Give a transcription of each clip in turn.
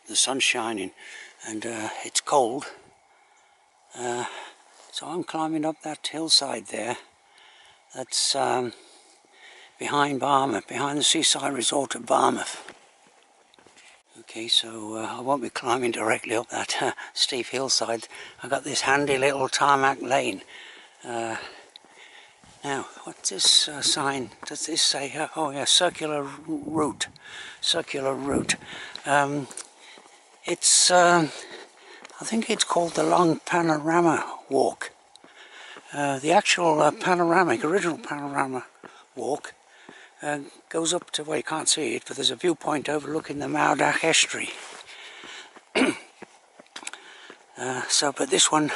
the sun's shining and it's cold. So I'm climbing up that hillside there. That's behind Barmouth, behind the seaside resort of Barmouth. Okay, so I won't be climbing directly up that steep hillside. I've got this handy little tarmac lane. Now, what's this sign? Does this say? Oh yeah, circular route. Circular route. It's, I think it's called the Long Panorama Walk. The actual original panorama walk goes up to, well, you can't see it, but there's a viewpoint overlooking the Mowdach Estuary. But this one,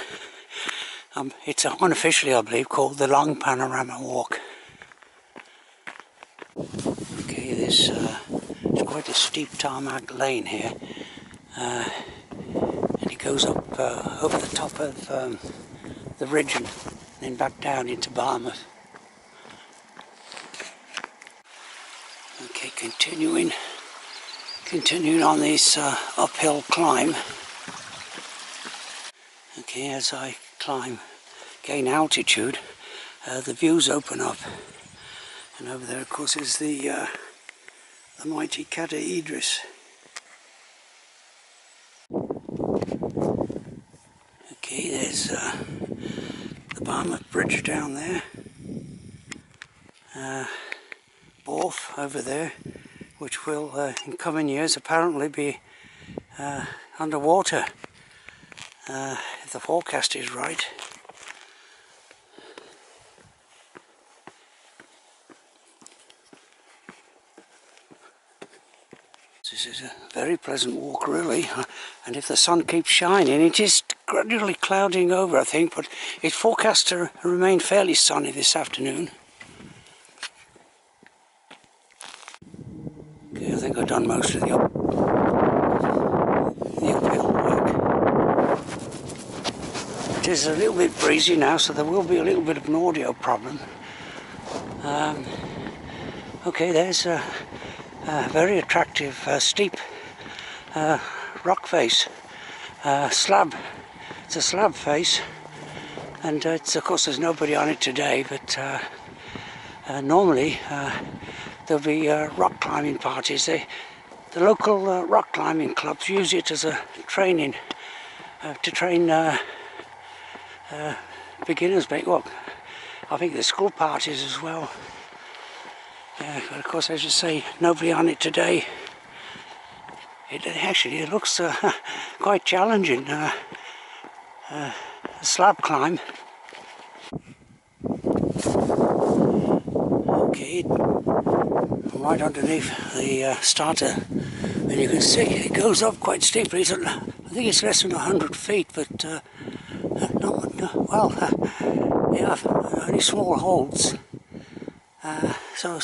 it's unofficially, I believe, called the Long Panorama Walk. Okay, it's quite a steep tarmac lane here, and it goes up over the top of the ridge and then back down into Barmouth. Okay, continuing on this uphill climb. Okay, as I gain altitude, the views open up, and over there, of course, is the mighty Cata Idris. Okay, there's the Barmouth Bridge down there, Wharf over there, which will in coming years apparently be underwater, if the forecast is right. This is a very pleasant walk, really, and if the sun keeps shining, it is gradually clouding over, I think, but it's forecast to remain fairly sunny this afternoon. Okay, I think I've done most of the uphill work. It is a little bit breezy now, so there will be a little bit of an audio problem. Okay, there's a very attractive steep rock face, slab. It's a slab face, and of course there's nobody on it today, but normally there'll be rock climbing parties. The local rock climbing clubs use it as a training to train beginners. Well, I think there's school parties as well. Yeah, but of course, as you say, nobody on it today. It looks quite challenging, a slab climb. Okay, right underneath the starter, and you can see it goes up quite steeply. I think it's less than 100 feet, but yeah, only small holds. So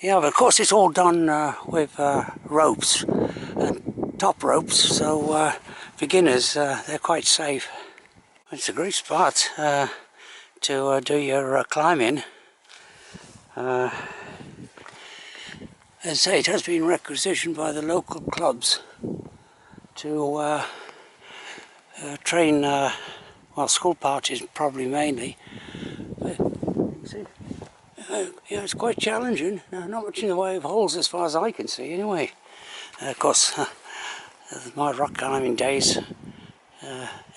yeah, but of course it's all done with ropes, top ropes, so beginners, they're quite safe. It's a great spot to do your climbing. As I say, it has been requisitioned by the local clubs to train, well, school parties probably mainly. Yeah, it's quite challenging. Not much in the way of holes as far as I can see anyway. Of course, my rock climbing days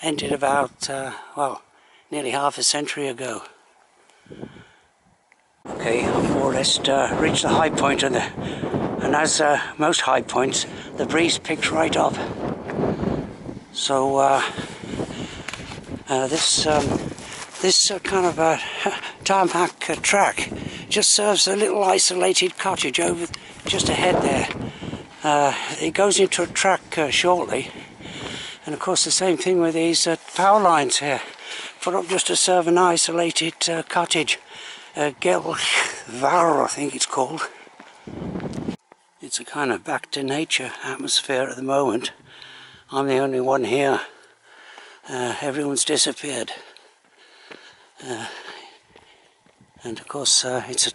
ended about, well, nearly half a century ago. Okay, I've more or less reached the high point, and as most high points, the breeze picks right up. So this kind of a tarmac track just serves a little isolated cottage over just ahead there. It goes into a track shortly, and of course the same thing with these power lines here, put up just to serve an isolated cottage. Gelvar, I think it's called. It's a kind of back to nature atmosphere at the moment. I'm the only one here. Everyone's disappeared. And of course, it's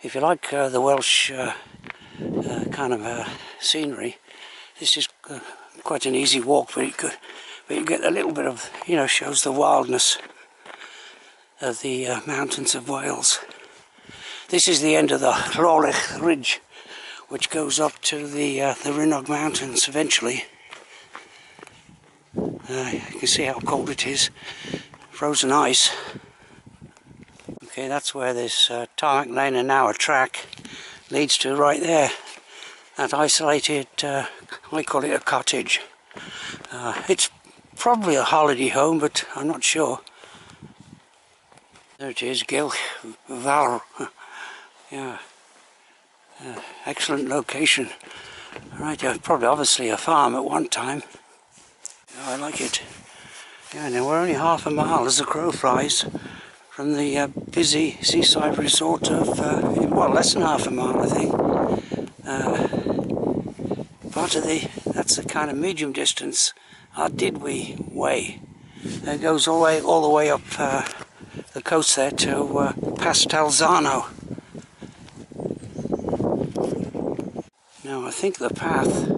if you like the Welsh kind of scenery. This is quite an easy walk, but you get a little bit of, shows the wildness of the mountains of Wales. This is the end of the Llawlech Ridge, which goes up to the Rhynnog Mountains eventually. You can see how cold it is, frozen ice. Okay, that's where this tarmac lane and now a track leads to, right there. That isolated, I call it a cottage. It's probably a holiday home, but I'm not sure. There it is, Gilch Val. Yeah, excellent location. Right, probably obviously a farm at one time. Yeah, I like it. Yeah, now we're only half a mile as the crow flies from the busy seaside resort of, well, less than half a mile, I think. That's the kind of medium distance, our Didwy Way. It goes all the way up the coast there to Pastalzano. Now I think the path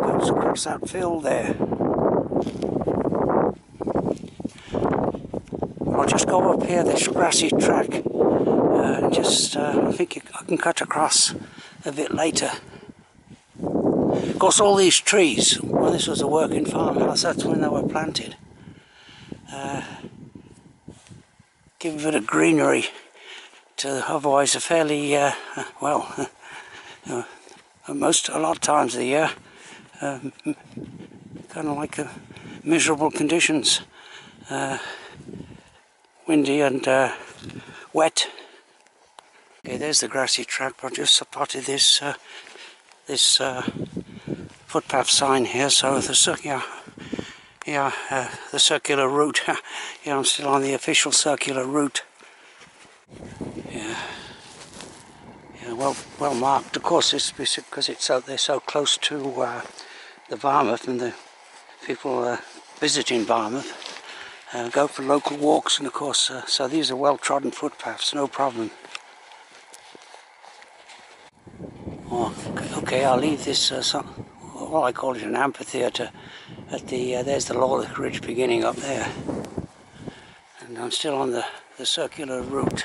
goes across that field there. I'll just go up here, this grassy track, and I think I can cut across a bit later. Of course, all these trees, well, this was a working farmhouse, that's when they were planted. Give a bit of greenery to otherwise a fairly, a lot of times of the year, kind of like miserable conditions, windy and wet. Okay, there's the grassy track. I just spotted this footpath sign here. So the circular route. Yeah, I'm still on the official circular route. Yeah, well marked. Of course, it's because they're so close to the Barmouth, and the people visiting Barmouth go for local walks, and of course, so these are well-trodden footpaths, no problem. Oh, okay, I'll leave this, well, I call it an amphitheatre, at there's the Llawlech Ridge beginning up there. And I'm still on the circular route.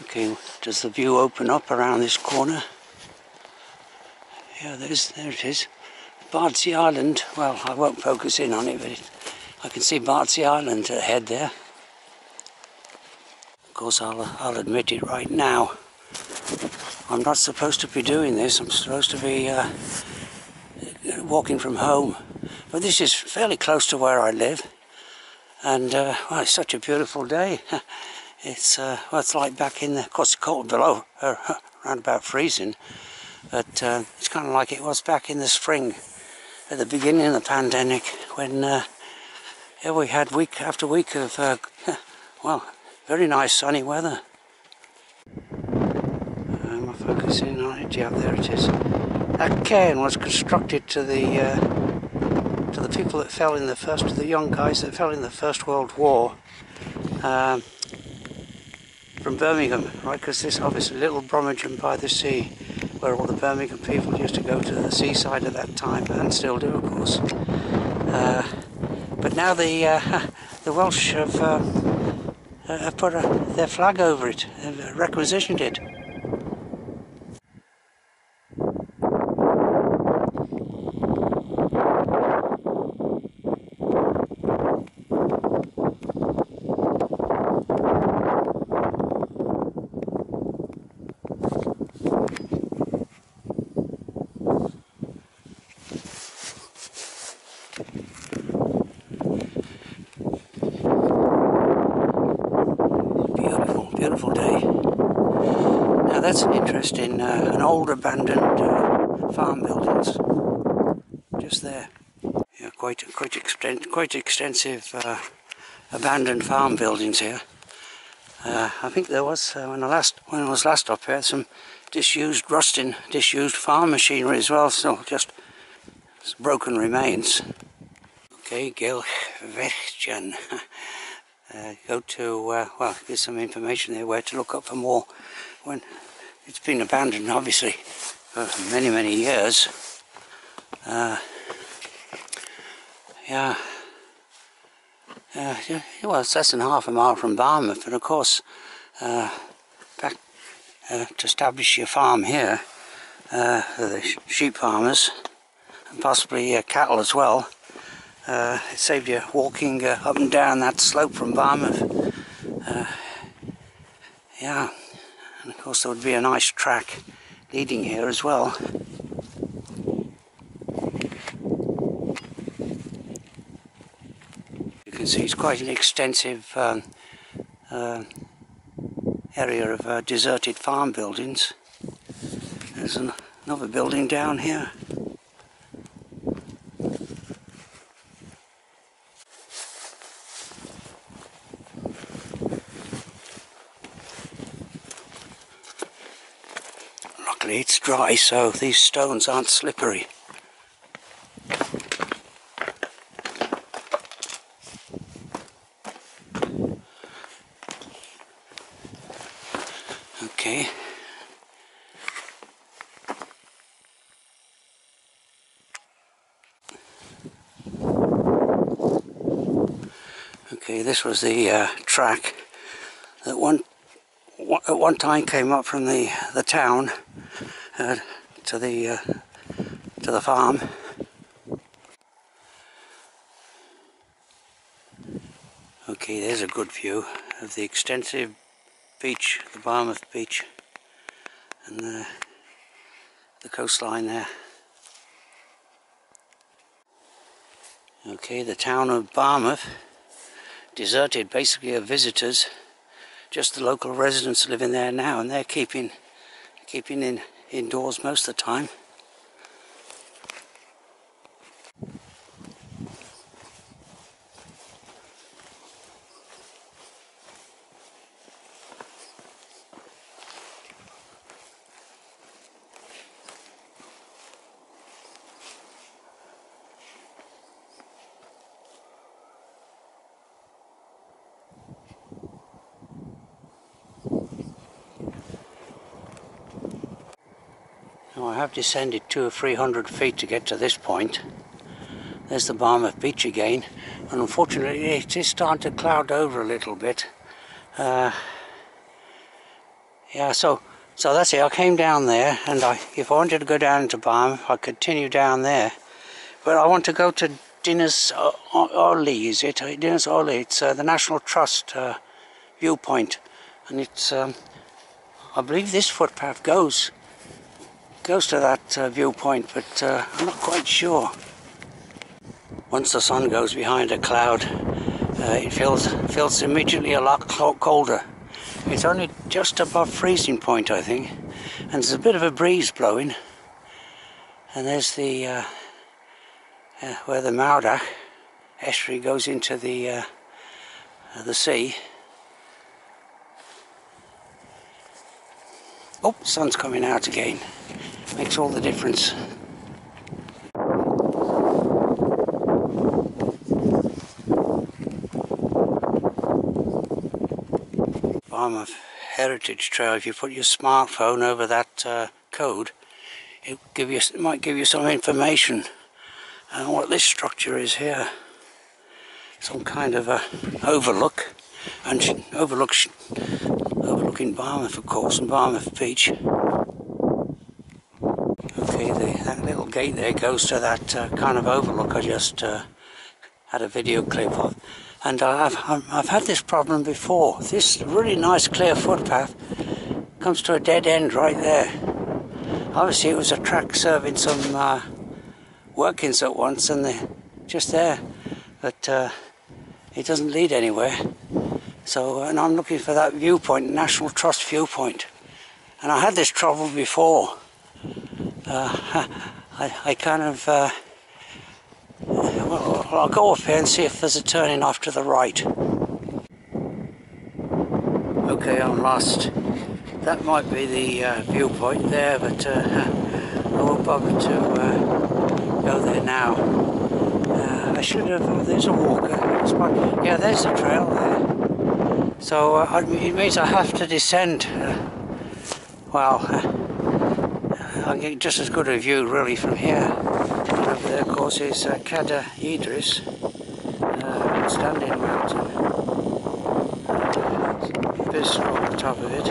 Okay, does the view open up around this corner? Yeah, there it is. Bardsey Island, well, I won't focus in on it, but I can see Bardsey Island ahead there. Of course, I'll admit it right now. I'm not supposed to be doing this. I'm supposed to be walking from home. But this is fairly close to where I live. And, well, it's such a beautiful day. It's like back in of course it's cold below, around about freezing. But it's kind of like it was back in the spring, at the beginning of the pandemic, when we had week after week of, well, very nice sunny weather. Am I focusing on it? Yeah, there it is. That cairn was constructed to the people that fell in the young guys that fell in the First World War, from Birmingham, right? Because this obviously Little Brummagem by the sea, where all the Birmingham people used to go to the seaside at that time, and still do, of course. But now the Welsh have put their flag over it, have requisitioned it. Beautiful day. Now that's an interest in an old abandoned farm buildings. Just there. Yeah, quite extensive abandoned farm buildings here. I think there was when I was last up here, some disused farm machinery as well. So just broken remains. Okay, Gilch Vechjan. go to, well, there's some information there where to look up for more when it's been abandoned, obviously, for many, many years. Yeah. Well, it's less than half a mile from Barmouth, and of course, back to establish your farm here, for the sheep farmers, and possibly cattle as well. It saved you walking up and down that slope from Barmouth. Yeah, and of course there would be a nice track leading here as well. You can see it's quite an extensive area of deserted farm buildings. There's another building down here. Luckily it's dry, so these stones aren't slippery. Okay. Okay, this was the track that at one time came up from the town to the farm. Okay, there's a good view of the extensive beach, the Barmouth beach, and the coastline there. Okay, the town of Barmouth, deserted basically of visitors. Just the local residents living there now, and they're keeping indoors most of the time. Now I have descended 200 or 300 feet to get to this point. There's the Barmouth beach again, and unfortunately it is starting to cloud over a little bit. Yeah, so that's it. I came down there, and if I wanted to go down into Barmouth, I continue down there. But I want to go to Dinas Orley, is it? Dinas Orley. It's the National Trust viewpoint, and it's I believe this footpath goes to that viewpoint, but I'm not quite sure. Once the sun goes behind a cloud, it feels immediately a lot colder. It's only just above freezing point, I think, and there's a bit of a breeze blowing. And there's the where the Mauda estuary goes into the sea. Oh, sun's coming out again. Makes all the difference. Barmouth Heritage Trail. If you put your smartphone over that code, it might give you some information on what this structure is here. Some kind of a overlook, and overlooking Barmouth, of course, and Barmouth Beach. Okay, that little gate there goes to that kind of overlook I just had a video clip of. And I've had this problem before. This really nice clear footpath comes to a dead end right there. Obviously it was a track serving some workings at once, and they're just there, but it doesn't lead anywhere. So, and I'm looking for that viewpoint, National Trust viewpoint. And I had this trouble before. I kind of, well, I'll go up here and see if there's a turning off to the right. Okay, I'm lost. That might be the viewpoint there, but I won't bother to go there now. I should have, there's a walker. Yeah, there's the trail there. So it means I have to descend. Well, I'm getting just as good a view really from here. And over there, of course, is Cada Idris, outstanding mountain. Visible on the top of it.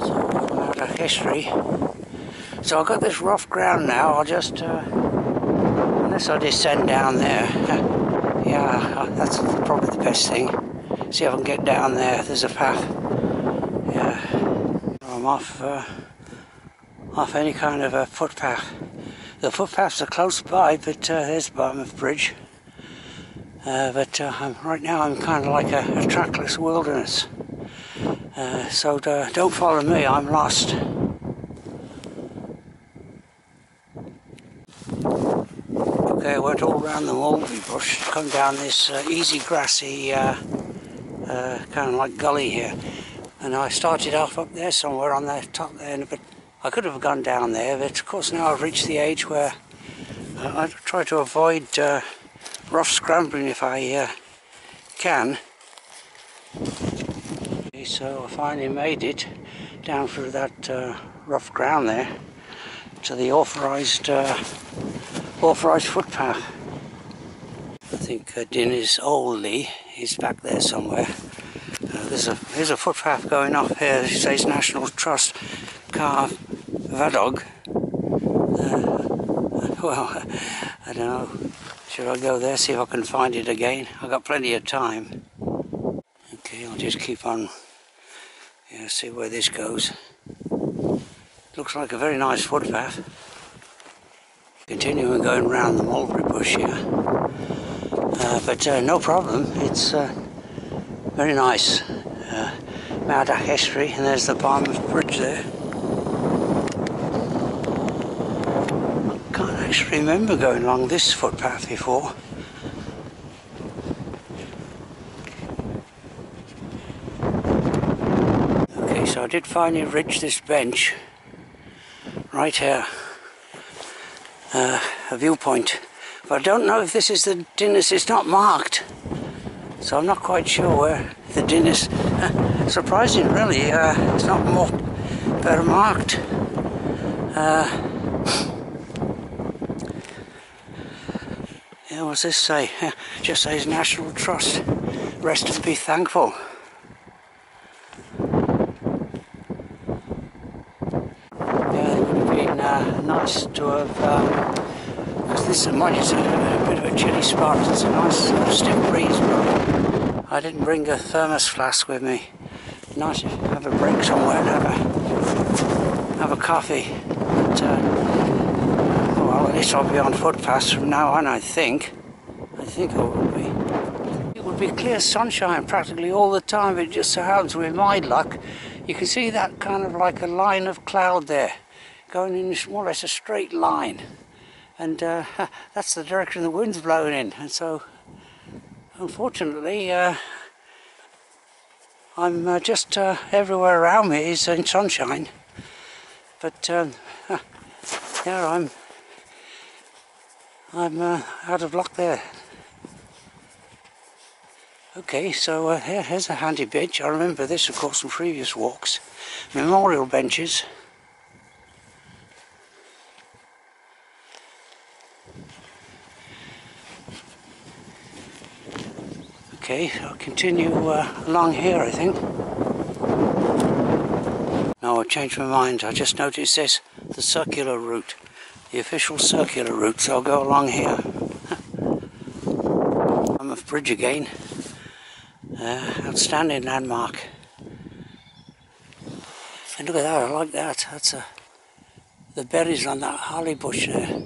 So about a history. So I've got this rough ground now. I'll just, unless I descend down there, yeah, that's probably the best thing. See if I can get down there. There's a path. Yeah, I'm off any kind of a footpath. The footpaths are close by, but there's Barmouth Bridge. Right now I'm kind of like a trackless wilderness. So don't follow me, I'm lost. Okay, I went all around the mulberry bush to come down this easy grassy kind of like gully here. And I started off up there somewhere on the top there, but I could have gone down there, but of course now I've reached the age where I try to avoid rough scrambling if I can. Okay, so I finally made it down through that rough ground there to the authorised footpath. I think Dinnis Oldley is back there somewhere. There's a footpath going off here. It says National Trust Car Vadog. Well, I don't know. Should I go there, see if I can find it again? I've got plenty of time. Okay, I'll just keep on, see where this goes. Looks like a very nice footpath. Continuing going round the mulberry bush here. But no problem, it's very nice. Mount history, and there's the Barmouth Bridge there. I can't actually remember going along this footpath before. Okay, so I did finally reach this bench right here. A viewpoint, but I don't know if this is the Dinnis. It's not marked, so I'm not quite sure where the Dinnis. Surprising, really. It's not more better marked. Yeah, what's this say? Just says National Trust. Rest and be thankful. Yeah, it would have been nice to have. Because this is a bit of a chilly spot. It's a nice stiff breeze, but I didn't bring a thermos flask with me. Nice to have a break somewhere and have a coffee. But, well, at least I'll be on footpaths from now on, I think. I think it will be. It would be clear sunshine practically all the time, but it just so happens with my luck, you can see that kind of like a line of cloud there, going in more or less a straight line. And that's the direction the wind's blowing in, and so unfortunately I'm just everywhere around me is in sunshine, but yeah, I'm out of luck there. Okay, so here's a handy bench. I remember this, of course, from previous walks. Memorial benches. Okay, I'll continue along here, I think. No, I've changed my mind. I just noticed this, the circular route, the official circular route, so I'll go along here. I'm off bridge again. Outstanding landmark. And look at that, I like that. That's the berries on that holly bush there.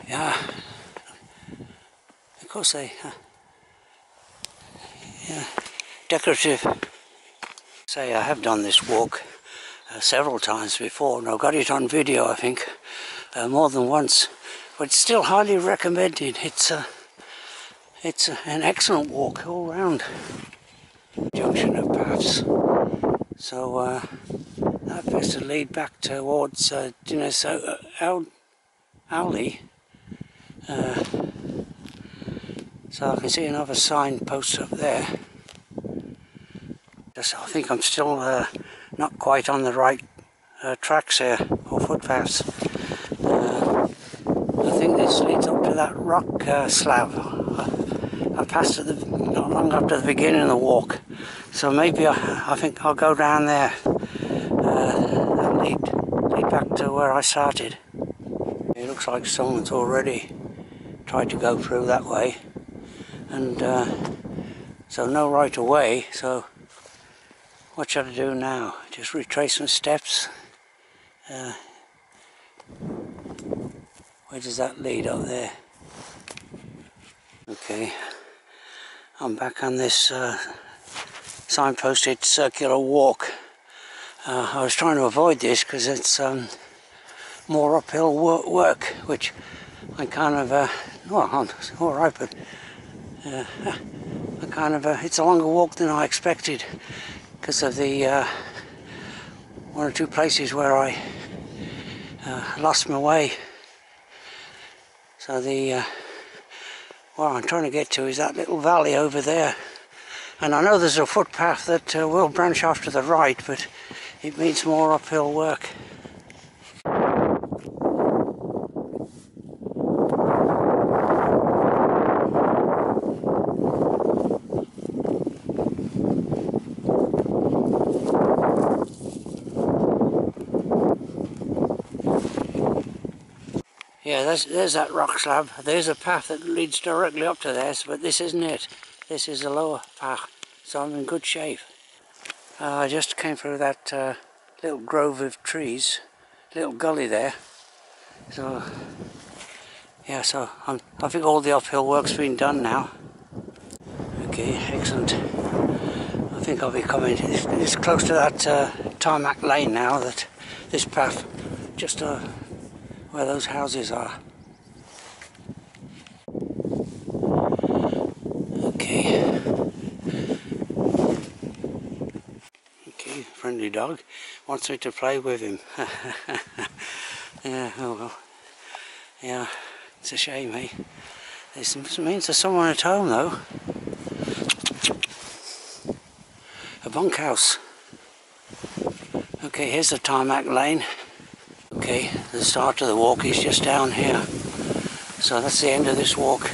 Yeah, of course they, yeah, decorative. Say, I have done this walk several times before, and I've got it on video, I think, more than once. But it's still highly recommended. It's an excellent walk all round. Junction of paths. So that appears to lead back towards Dinnis Oldley. So I can see another signpost up there. I think I'm still not quite on the right tracks here, or footpaths. I think this leads up to that rock slab. I passed it not long after the beginning of the walk, so maybe I think I'll go down there and lead back to where I started. It looks like someone's already tried to go through that way, and so no right away. So what should I do now? Just retrace my steps. Where does that lead? Up there? Okay, I'm back on this signposted circular walk. I was trying to avoid this because it's more uphill work, which I kind of, well, it's alright, but I kind of, it's a longer walk than I expected because of the one or two places where I lost my way. So what I'm trying to get to is that little valley over there, and I know there's a footpath that will branch off to the right, but it means more uphill work. Yeah, there's that rock slab. There's a path that leads directly up to there, but this isn't it. This is a lower path, so I'm in good shape. I just came through that little grove of trees, little gully there. So, yeah, so I think all the uphill work's been done now. Okay, excellent. I think I'll be coming. It's close to that tarmac lane now. That this path, just where those houses are. Okay. Okay, friendly dog wants me to play with him. Yeah, oh well. Yeah, it's a shame, eh? This means there's someone at home though. A bunkhouse. Okay, here's the tarmac lane. Okay, the start of the walk is just down here. So that's the end of this walk.